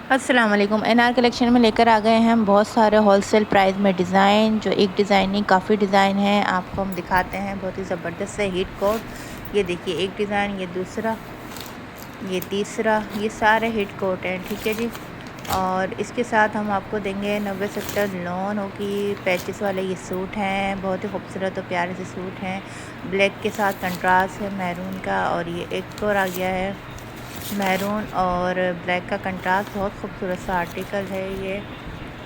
अस्सलाम वालेकुम। NR collection में लेकर आ गए हैं हम बहुत सारे होलसेल प्राइस में डिज़ाइन। जो एक डिज़ाइन नहीं, काफ़ी डिज़ाइन है, आपको हम दिखाते हैं। बहुत ही ज़बरदस्त है हिट कोट। ये देखिए एक डिज़ाइन, ये दूसरा, ये तीसरा, ये सारे हिट कोट हैं, ठीक है जी। और इसके साथ हम आपको देंगे 90-70 लोन हो की पैचेस वाले ये सूट हैं। बहुत ही खूबसूरत और प्यारे से सूट हैं। ब्लैक के साथ कंट्रास्ट है मैरून का। और ये एक और आ गया है मैरून और ब्लैक का कंट्रास्ट। बहुत खूबसूरत सा आर्टिकल है ये,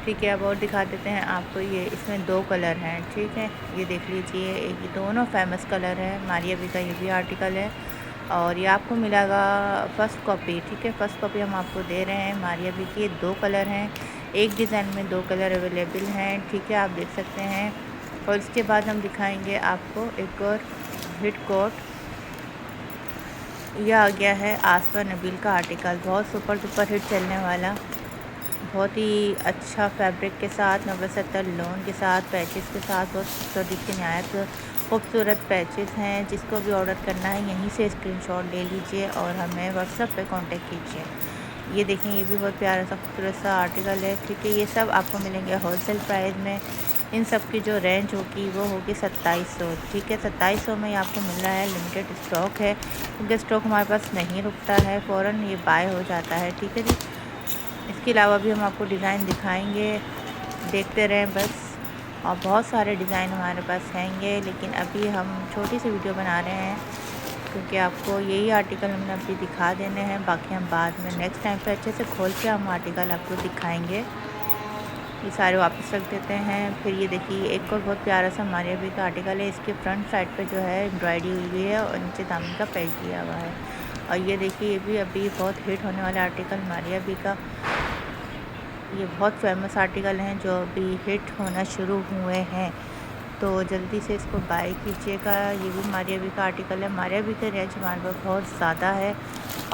ठीक है। अब और दिखा देते हैं आपको। ये इसमें 2 कलर हैं, ठीक है। ये देख लीजिए, एक ये दोनों फेमस कलर है। मारिया बी का ये भी आर्टिकल है और ये आपको मिलेगा फ़र्स्ट कॉपी, ठीक है। फ़र्स्ट कॉपी हम आपको दे रहे हैं। मारिया बी के 2 कलर हैं, एक डिज़ाइन में 2 कलर अवेलेबल हैं, ठीक है, आप देख सकते हैं। और इसके बाद हम दिखाएंगे आपको एक और हिट कोट। यह आ गया है आसफा नबील का आर्टिकल। बहुत सुपर हिट चलने वाला, बहुत ही अच्छा फैब्रिक के साथ, 90-70 लोन के साथ, पैचेस के साथ। बहुत खूबसूरत की नहायत खूबसूरत पैचेस हैं। जिसको भी ऑर्डर करना है यहीं से स्क्रीनशॉट ले लीजिए और हमें व्हाट्सएप पे कांटेक्ट कीजिए। ये देखें, ये भी बहुत प्यारा सा खूबसूरत सा आर्टिकल है, ठीक है। ये सब आपको मिलेंगे होलसेल प्राइस में। इन सब की जो रेंज होगी वो होगी 2700, ठीक है। 2700 में ये आपको मिल रहा है। लिमिटेड स्टॉक है क्योंकि स्टॉक हमारे पास नहीं रुकता है, फ़ौरन ये बाय हो जाता है, ठीक है जी। इसके अलावा भी हम आपको डिज़ाइन दिखाएंगे, देखते रहें बस। और बहुत सारे डिज़ाइन हमारे पास हैंगे, लेकिन अभी हम छोटी सी वीडियो बना रहे हैं क्योंकि आपको यही आर्टिकल हमने अभी दिखा देने हैं। बाकी हम बाद में नेक्स्ट टाइम पे अच्छे से खोल के हम आर्टिकल आपको दिखाएंगे। ये सारे वापस रख देते हैं। फिर ये देखिए एक और बहुत प्यारा सा मारिया बी का आर्टिकल है। इसके फ्रंट साइड पे जो है एम्ब्रॉयडरी हुई हुई है और नीचे दामन का पैच दिया हुआ है। और ये देखिए, ये भी अभी बहुत हिट होने वाला आर्टिकल मारिया बी का। ये बहुत फेमस आर्टिकल हैं जो अभी हिट होना शुरू हुए हैं, तो जल्दी से इसको बाय कीजिएगा। ये भी मारिया बी का आर्टिकल है। मारिया बी का रेंज हमारे पास बहुत ज़्यादा है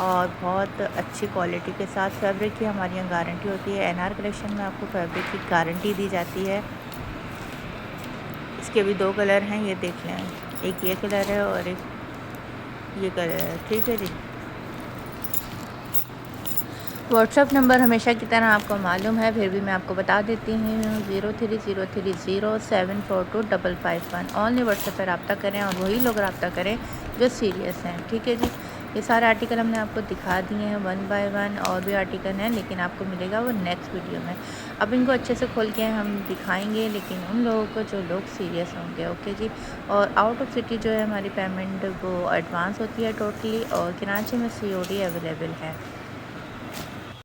और बहुत अच्छी क्वालिटी के साथ। फैब्रिक की हमारी यहाँ गारंटी होती है। एनआर कलेक्शन में आपको फैब्रिक की गारंटी दी जाती है। इसके भी 2 कलर हैं, ये देख लें। एक ये कलर है और एक ये कलर है, ठीक है जी। व्हाट्सअप नंबर हमेशा की तरह आपको मालूम है, फिर भी मैं आपको बता देती हूँ। 030307425551। ऑनली व्हाट्सएप पर रब्ता करें और वही लोग रब्ता करें जो सीरियस हैं, ठीक है जी। ये सारे आर्टिकल हमने आपको दिखा दिए हैं 1 बाय 1। और भी आर्टिकल हैं लेकिन आपको मिलेगा वो नेक्स्ट वीडियो में। अब इनको अच्छे से खोल के हम दिखाएंगे, लेकिन उन लोगों को जो लोग सीरियस होंगे, ओके जी। और आउट ऑफ सिटी जो है हमारी पेमेंट वो एडवांस होती है टोटली, और कराची में COD अवेलेबल है।